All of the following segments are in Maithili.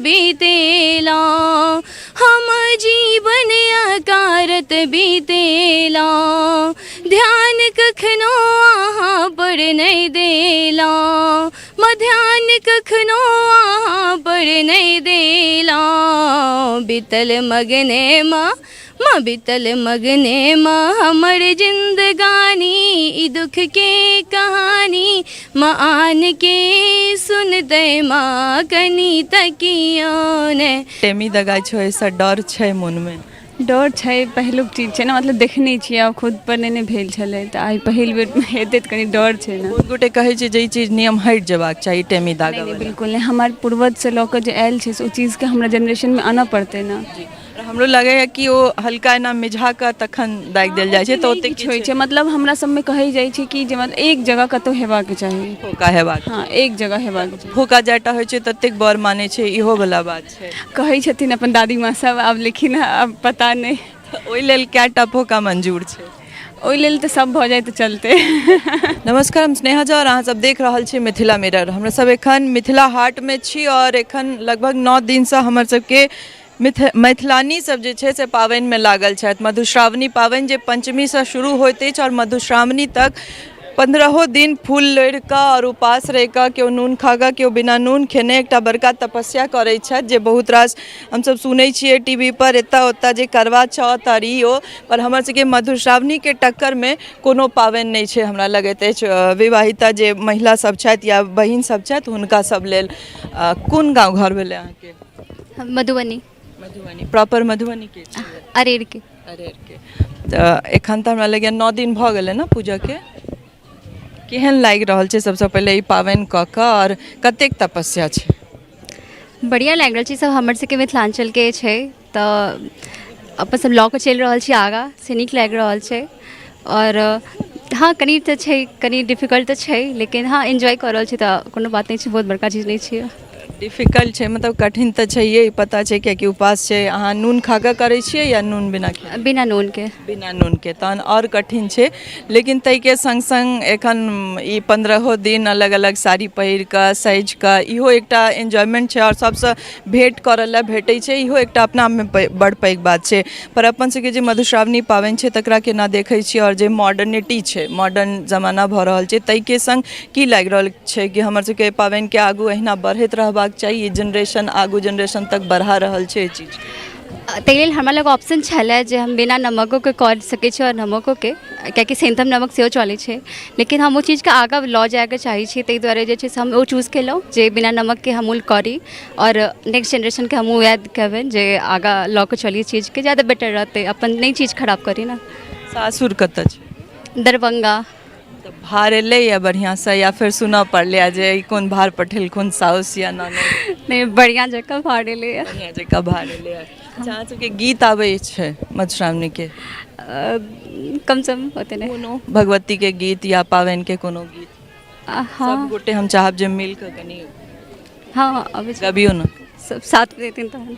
बीतेला, हम जीवन अकारत बीतेला, ध्यान कखनो अहाँ पर नहीं देला, ध्यान कखनो अहाँ पर नहीं देला, बीतल मगने माँ बीतल मगने माँ हमर जिंदगानी, ई दुख के कहानी माँ आन के सुन दे माँ कनी तकियो ने। टेमी दगाई छो ऐसा डर छै मन में? डर छै, पहिलुक चीज छै ना, मतलब देखने छियै, आब खुद पर नहि भेल छलै तऽ आइ पहिल बेर हेतै तऽ कनी डर छै ना। बहुत गोटे कहै छै जे ई चीज नियम हटि जेबाक चाही टेमी दागा नहीं वाला। बिल्कुल नहीं, हमार पूर्वज से लऽ कऽ जे आयल छै से ओ चीजके हमरा जनरेशन में आना पड़तै ना। और हमरो लगे है कि वो हल्का एना मिझा कऽ तखन दागि देल जाइ छै तऽ ओते किछु होइ छै, मतलब हमरा सबमे कहै जाइ छै कि जे मतलब एक जगह कतौ हेबाक चाही, फोका हेबाक। हाँ एक जगह हेबाक चाही। फोका जटा होइ छै ततेक बर माने छै, इहो वाला बात छै। कहै छथिन अपन दादी माँ सब, आब लेकिन अब पता नहीं ओहि लेल कएटा फोका मंजूर छै? ओहि लेल तऽ सब भऽ जाए तऽ चलते। नमस्कार, हम स्नेहा झा और अहाँ सब देख रहल छी मिथिला मिरर। हमरा सब एखन मिथिला हाट में छी और एखन लगभग 9 दिन से हमर सबके मैथिलानी सब जे छै से पावनि में लागल छथि। मधुश्रावणी पावनि जे पंचमी से शुरू होइत अछि और मधुश्रावणी तक 15 दिन फूल लोढ़ि कऽ और उपास रहि कऽ केओ नून खा कऽ केओ बिना नून खेने एकटा बड़का तपस्या करैत छथि, जे बहुत रास हमसब सुनै छियै टीवी पर एतऽ ओतऽ जे करवा चौथ और ई ओ, पर हमर सबके मधुश्रावणी के टक्कर में कोनो पावनि नहीं छै हमरा लगैत अछि। विवाहिता जे महिला सब छथि या बहिन सब छथि हुनका सब लेल। कोन गाँव घर भेलै अहाँके? मधुबनी। मधुबनी प्रॉपर मधुबनी के छै? अरेर के। अरेर के। तऽ एखन तऽ हमरा लगैए 9 दिन भऽ गेलै ना पूजा के। केहन लागि रहल छै सबसे पहले ई पावनि कऽ कऽ और कतेक तपस्या छै? बढ़िया लागि रहल छै, सब हमर सबके मिथिलांचल के छै तऽ अपन सब लऽ कऽ चलि रहल छी आगाँ से नीक लागि रहल छै। और हाँ कनी तऽ छै, कनी डिफिकल्ट तऽ छै, लेकिन हाँ एंजॉय कऽ रहल छी तऽ कोनो बात नहीं छै, बहुत बड़का चीज नहीं छै। डिफिकल्ट छै मतलब कठिन तऽ छैहे, पता छै कियाकि उपास छै। अहाँ नून खा कऽ करै छियै या नून बिना खेने? बिना नून के। बिना नून के तहन और कठिन छै, लेकिन तै के संग संग एखन ई 15 दिन अलग अलग साड़ी पहिर कऽ सजि कऽ इहो एकटा एंजॉयमेंट छै और सबसँ भेंट करऽ लए भेटै छै, इहो एकटा अपना में बड़ पैघ बात छै। पर अपन सबके जे मधुश्रावणी पावनि छै तकरा केना देखै छियै और जे मॉडर्निटी छै, मॉडर्न जमाना भऽ रहल छै, तै के संग की लागि रहल छै कि हमर सबके पावनि के आगू अहिना बढ़ैत रहबाक चाहिए? जनरेशन आगू जनरेशन तक बढ़ा रहल छै चीज? ताहि लेल हमरा लग ऑप्शन छलै जे हम बिना नमको के कर सकै छी और नमको के, कियाकि सेंधम नमक सेहो चलै छै, लेकिन हम ओ चीज के आगाँ लऽ जायके चाहै छी, ताहि दुआरे जे छै से हम ओ चूज केलहुँ जे बिना नमक के हमहूँ करी और नेक्स्ट जनरेशन के हमहूँ याद कहबनि जे आगाँ लऽ कऽ चली चीज के, ज़्यादा बेटर रहतै, अपन नई चीज खराब करी ना। सासुर कतऽ छै? दरभंगा। भार एलै या बढ़िया से, या फिर सुनऽ पड़लै जे ई कोन भार पठेलखुन साउस या ननद? नहीं बढ़िया जगह भार एलै। बढ़िया जगह भार एलै। अच्छा, अहाँ सबके गीत आबै छै मधुश्रावणी के? कम सम होते नहीं। कोनो भगवती के गीत या पावनि के कोनो गीत? हाँ सब गोटे हम चाहब जे मिल कऽ कनी हाँ अभी गबियो ना। सब साथ देथिन तहन।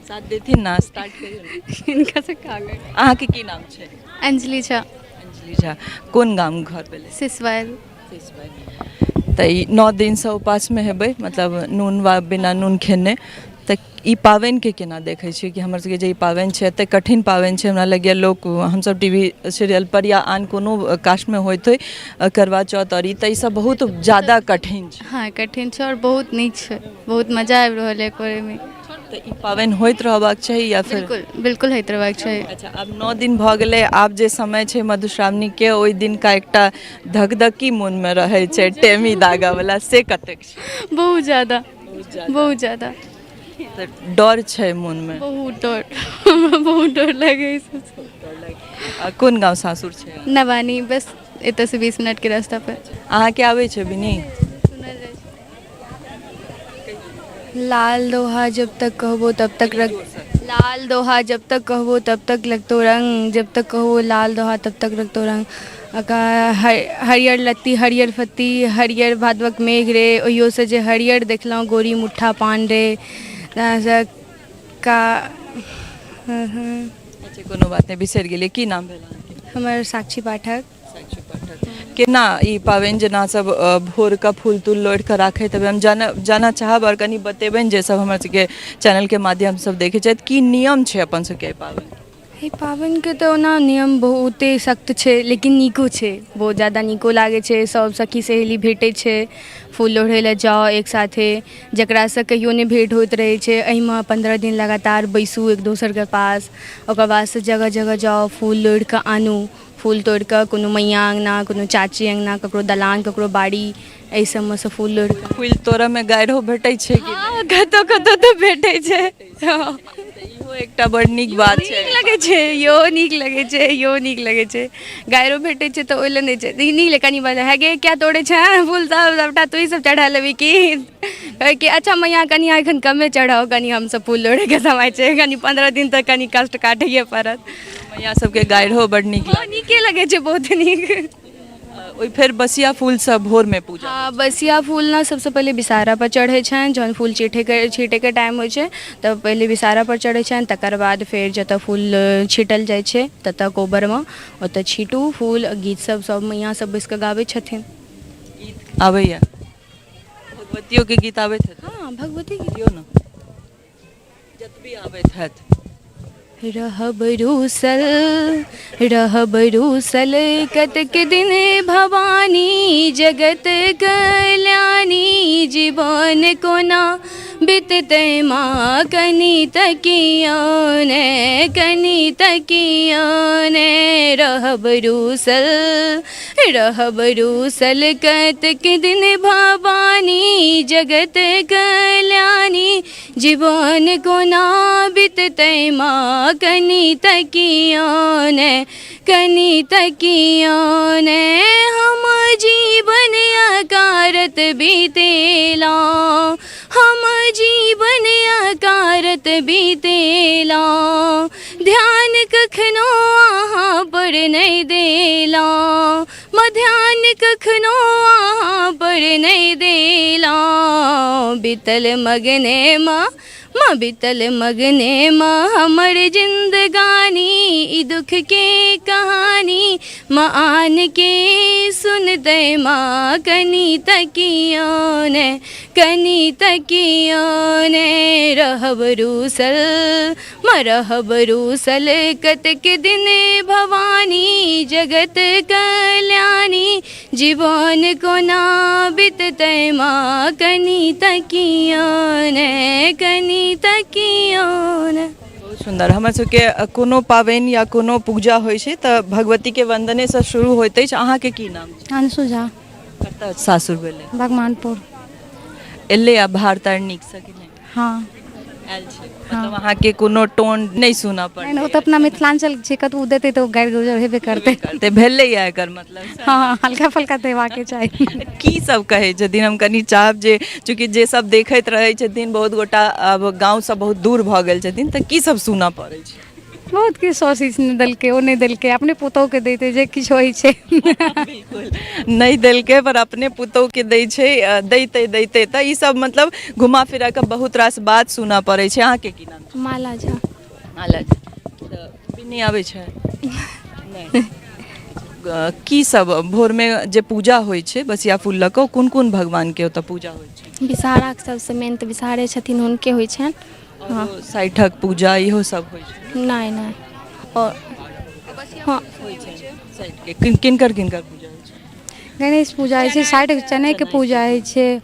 साथ देथिन ना, स्टार्ट करियौ ना। इनका से कागज। अहाँके की नाम छै? अंजलि झा। अंजलि झा। कोन गाम घर भेलै? सिसवाइल। तऽ ई 9 दिन से उपास में हेबै, मतलब नून वा बिना नून खेने, तऽ ई पावनि के केना देखै छियै कि हमर सबके जे ई पावनि छै एते कठिन पावनि छै? हमरा लगैए लोक हमसब टीवी सीरियल पर या आन कोनो कास्ट में होइत होइ करवा चौथ और ई तऽ ई सब बहुत ज्यादा कठिन छै। हाँ कठिन छै और बहुत नीक छै, बहुत मजा आबि रहल है करे में। तऽ ई पावनि होइत रहबाक चाही या फिर? बिल्कुल बिल्कुल होइत रहबाक चाही। अच्छा, अब 9 दिन भऽ गेलै, आब जे समय छै मधुश्रावणी के, ओहि दिन का एकटा धकधकी मन में रहै छै टेमी दागा वाला, से कतेक छै? बहुत ज्यादा, बहुत ज्यादा। तऽ डर छै मन में? बहुत डर, बहुत डर लगे। कोन गाँव सासुर छै? नवानी, बस एतऽ से 20 मिनट के रास्ता पर। अहाँके आबै छै बिनी? लाल दोहा जब तक कहबो तब तक रख, लाल दोहा जब तक कहबो तब तक लगतो रंग, जब तक कहो लाल दोहा तब तक रखतो रंग। हरियर लत्ती हरियर फत्ती, हरियर भादवक मेघ रे, ओहियो से जे हरियर देखलहुँ गोरी मुट्ठा पान रे। का अच्छा, कोनो बात नहीं, बिसरि गेलियै। की नाम भेल अहाँके? हमर साक्षी पाठक। केना ई पाबनि जेना सब भोर का फूल तूल लोढ़ कऽ राखै तब हम जाना चाहब और कनी बतेबनि जे सब हमर सबके चैनल के माध्यम से सब देखै छथि की नियम छै अपन सबके एहि पाबनि एहि पाबनिके तऽ ओना नियम बहुते सख्त छै लेकिन नीको छै, बहुत ज़्यादा नीको लागै छै। सब सखी सहेली भेटै छै, फूल लोढ़ै लए जाओ एक साथे, जकरासँ कहियो नहि भेंट होइत रहै छै एहिमे 15 दिन लगातार बैसू एक दोसरके पास, ओकर बादसँ जगह जगह जाओ फूल लोढ़ि कऽ आनू, फूल तोड़ि कऽ कोनो मैया अङ्गना कोनो चाची अङ्गना ककरो दलान ककरो बाड़ी एहि सबमे सँ फूल लोढ़ि कऽ फूल तोड़ऽमे गाइरो भेटै छै कि हाँ कतौ कतौ तऽ भेटै छै। हाँ। इहो एकटा बड़ नीक बात छै। नीक लगै छै, इहो नीक लगै छै, इहो नीक लगै छै। गाइरो भेटै छै तऽ ओहि लए नहि छै, नीक ले कनि बात है गे क्या तोड़े छै फूल सब सबटा तू सब चढ़ा लेबही की, कि अच्छा मैया कनि एखन कमे चढ़ाओ, कनि हमसब फूल लोढ़ैके समय छै, कनि 15 दिन तक कनि कष्ट काटैए पड़त। मैया सबके गाइरो बड़ नीक हाँ नीके लगै छै, बहुत नीक। ओहि फेर बसिया फूल सब भोर में पूजा हाँ बसिया फूल ना सबसँ पहिले विषहारा पर चढ़ै छनि, जहन फूल छींटैके टाइम होइ छै तऽ पहिले विषहारा पर चढ़ै छनि, तकर बाद फेर जतऽ फूल छीटल जाइ छै ततऽ कोबरमे ओतऽ छीटू फूल, गीत सब मैया सब बैस कऽ गाबै छथिन। गीत आबैया भगवतियो के गीत आबैत हेतै? हाँ भगवती गीत दियौ ने जतबी आबैत हैत। रहब रूसल कतक दिन भवानी, जगत कल्याणी जीवन कोना बिततै माँ कनि तकियौन, कनि तकियौन। रहब रूसल कतक दिन भवानी, जगत कल्याणी जीवन कोना बिततै माँ कनि तकियौन, कनि तकियौन। हम जीवन अकारत बीतेलहुँ, हम जीवन अकारत बीतेलहुँ, ध्यान कखनो अहाँ पर नहि देलहुँ, ध्यान कखनो अहाँ पर नहि देलहुँ। बीतल मगने माँ बीतल मगने माँ हमर जिंदगानी, ई दुख के कहानी माँ आन के सुनतै माँ कनि तकियौन, कनि तकियौन। रहब रूसल कतक दिन भवानी, जगत कल्याणी जीवन कोना बिततै माँ कनि तकियौन, कनि तकियौन। बहुत सुंदर। हमर सबके कोनो पाबनि या कोनो पूजा होइ छै तऽ भगवती के वंदने से शुरू होइत अछि। अहाँके की नाम छै? अंशु झा, कतऽ सासुर भेलै? भगवानपुर। एले आ भार तार नीक से कि नहि? हाँ आयल छै मतलब अहाँके कोनो टोन नहि सुनऽ पड़ै? नहीं, वो तो अपना मिथिलांचल छै, कतौ देते तो गारि गुजर हेबे करते। भेलैया एकर मतलब? हाँ हल्का फल्का देबाके चाही। की सब कहै छथिन? हम कनी चाहब जे चूँकि जे सब देखैत रहै छथिन बहुत गोटा अब गाँव से बहुत दूर भऽ गेल छथिन तऽ की सब सुनऽ पड़ै छै? बहुत किछु सोचि नहि देलकै, ओ नहि देलकै, अपने पुतहुके दैते जे किछु होइ छै। बिल्कुल नहीं देलकै पर अपने पुतोह के दै छै, दैते तऽ ई सब मतलब घुमा फिरा के बहुत रास बात सुनऽ पड़ै छै। अहाँके की नाम छै? माला झा। माला जी तऽ बिन्नी आबै छै? नहीं। की सब भोर में जे पूजा होइ छै बसिया फूल लऽ कऽ, कोन कोन भगवान के ओतऽ पूजा होइ छै? विषहाराके सबसँ मेन तऽ विषहारे छथिन, हुनके होइ छनि। हाँ साइठक पूजा इहो सब होइ छै? नहीं और हाँ किनकर किनकर पूजा होइ छै? गणेश पूजा होइ छै, 60 चनेके पूजा होइ छै,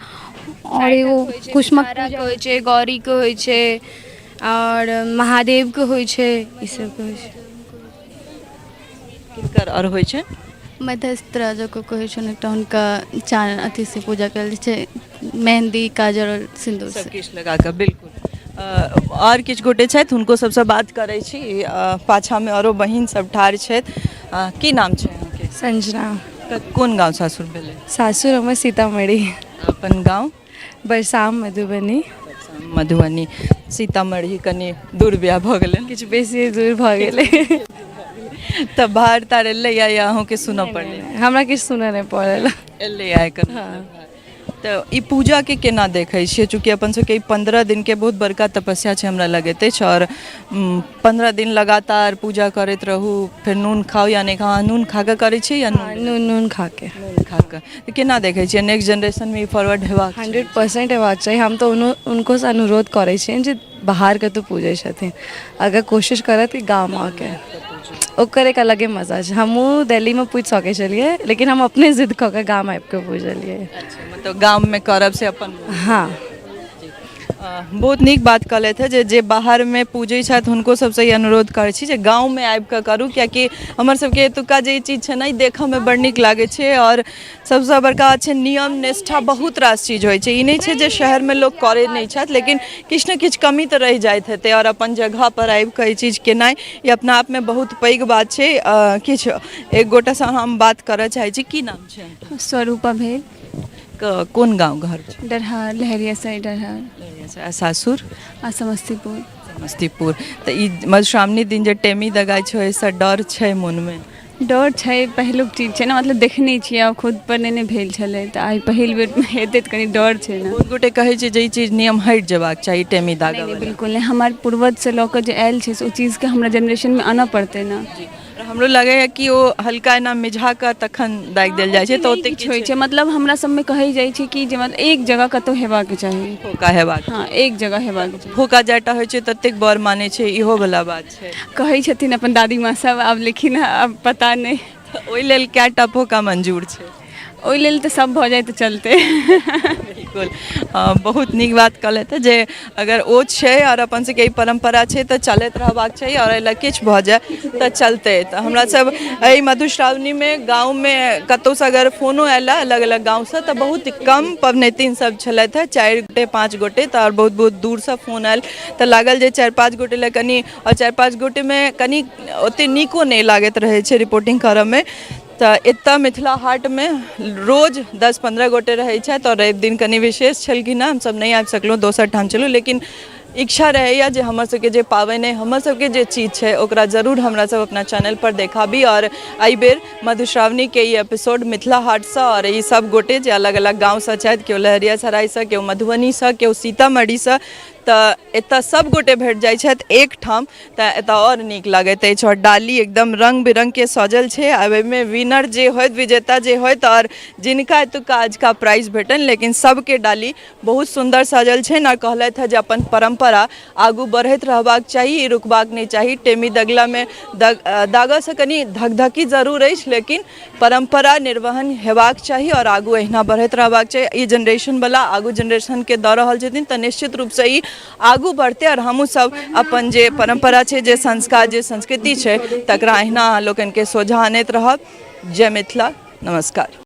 और एगो कुष्मक विषहाराके होइ छै, गौरीके होइ छै, और महादेवके होइ छै, ई सबके होइ छै। किनकर और होइ छै? मध्यस्थ राजा को कहै छनि, एकटा हुनका चान अथी से पूजा कयल छै, मेहंदी काजर और सिंदूर सब से। किछु लगा कऽ। बिल्कुल। और किछु गोटे छथि हुनको सबसँ बात करै छी। पाछामे औरो बहिन सब ठाढ़ छथि। की नाम छै अहाँके? संजना। कोन गाँव सासुर भेलै? सासुर हमर सीतामढ़ी। अपन गाँव? बरसाम मधुबनी। मधुबनी। सीतामढ़ी कनि दूर बियाह भऽ गेलै? किछु बेसी दूर भऽ गेलै। तऽ भार तार एलै या अहूँके सुनऽ पड़लै? हमरा किछु सुनऽ नहि पड़ल। एलै या एकर तो ई पूजा के केना देखै छियै, चूँकि अपन सबके 15 दिन के बहुत बड़का तपस्या छै हमरा लगैत अछि, और 15 दिन लगातार पूजा करैत रहू, फिर नून खाओ या नहीं खाओ, नून खा के करै छियै या हाँ, नून नून नून खा के खा के, तो केना देखै छियै नेक्स्ट जनरेशन में फॉरवर्ड हेबाक चाही? 100% हेबाक चाही। हम तो उनको से अनुरोध करै छियनि जे बाहर के तो पूजै छथिन, अगर कोशिश करत कि गाँव आके ओकर एक अलगे मजा छै। हमहूँ दिल्ली में पूज सकै छलियै, लेकिन हम अपने जिद कऽ के गाँव आबि के पूजलियै। मतलब गाम में करब से अपन हाँ, बहुत नीक बात कहलैथ है जे बाहर में पूजै छथि हुनको सबसे ई अनुरोध करै छी जे गाँव में आबि कऽ करू, कियाकि हमर सबके एतुका जे ई चीज छै ने ई देखऽ में बड़ नीक लागै छै, और सबसे बड़का छै नियम निष्ठा, बहुत रास चीज होइ छै। ई नहीं छै जे शहर में लोग करे नहीं छथि, लेकिन किछु ने किछु कमी तऽ रहि जाइत हेतै, और अपन जगह पर आबि कऽ ई चीज केनाइ ई अपना आप में बहुत पैघ बात छै। किछु एक गोटा से हम बात करऽ चाहै छी, की नाम छै अहाँके? स्वरूपा भेल, कोन गाँव घर छै? डरहार, लहरिया साइड डरहार, आ सासुर? आ समस्तीपुर। समस्तीपुर। तो ई मधुश्रावणी दिन जे टेमी दगाइ छै, ओहिसँ डर छै मन में? डर छै, पहिलुक चीज छै ने, मतलब देखने छियै, आब खुद पर नहि भेल छलै, तऽ आइ पहिल बेर हेतै तऽ कनि डर छै ने। बहुत गोटे कहै छै जे ई चीज नियम हटि जेबाक चाही, टेमी दागा नहीं, बिल्कुल नहीं, हमारे पूर्वज से लऽ कऽ जे आयल छै से ओ चीजके हमरा जनरेशन में आना पड़तै ना। हमरो लगे है कि ओ हल्का एना मिझा कऽ तखन दागि देल जाइ छै, तऽ ओते किछु होइ छै, मतलब हमरा सबमे कहै जाइ छै कि जे मतलब एक जगह कतौ हेबाक चाही, फोका हेबाक। हाँ एक जगह हेबाक चाही। फोका जटा होइ छै ततेक बर मानै छै, इहो वाला बात छै। कहै छथिन अपन दादी माँ सब, आब लेकिन अब पता नहीं। ओहि लेल कएटा फोका मंजूर छै? ओहि लेल तऽ सब भऽ जाए तऽ चलते। बिल्कुल, बहुत नीक बात कहलथि जे अगर ओ छै और अपन सबके ई परंपरा छै तऽ चलैत रहबाक चाही, और एहि किछु भऽ जाए तऽ चलतै। तऽ हमरा सब एहि मधुश्रावणी में गाँव में कतौ से अगर फोनो आयल अलग अलग गाँव से, तऽ बहुत कम पबनैतिन सब छलथि है, 4 गोटे 5 गोटे, तऽ और बहुत बहुत दूर से फोन आयल, तऽ लागल जे 4-5 गोटे लए कनि, और 4-5 गोटे में कनि ओते नीको नहीं लागैत रहै छै रिपोर्टिंग करऽ में। तऽ एतऽ मिथिला हाट में रोज 10-15 गोटे रहै छथि, और रवि दिन कनि विशेष छलखिन, हमसब नहीं आबि सकलहुँ, दोसर ठाम छलहुँ, लेकिन इच्छा रहैया जे हमर सबके जे पाबनि है, हमर सबके जे चीज छै ओकरा जरूर हमरा सब अपना चैनल पर देखाबी। और एहि बेर मधुश्रावणी के ई एपिसोड मिथिला हाट से, और ई सब गोटे जे अलग अलग गाँव से छथि, केओ लहरियासराय से, केओ मधुबनी से, केओ सीतामढ़ी से, तऽ एतऽ सब गोटे भेट जाइ छथि एक ठाम, तऽ एतऽ और नीक लागैत अछि, और डाली एकदम रंग बिरंग के सजल छै। अब एहिमे विनर जे होइत, विजेता जे होइत, और जिनका एतुका आज का प्राइज भेटन, लेकिन सबके डाली बहुत सुंदर सजल छै। और कहलथि है जे अपन परंपरा आगू बढ़ैत रहबाक चाही, ई रुकबाक नहीं चाही। टेमी दगला में दागा से कनि धकधकी जरूर अछि, लेकिन परंपरा निर्वहन हेबाक चाही, और आगू अहिना बढ़ैत रहबाक चाही। ई जनरेशन वाला आगू जनरेशन के दऽ रहल छथिन, तऽ निश्चित रूप से ई आगू बढ़ते, और हमहूँ सब अपन जे परंपरा छै, जे संस्कार, जे संस्कृति छै, तकरा अहिना अहाँ लोकनि के सोझा आनैत रहब। जय मिथिला, नमस्कार।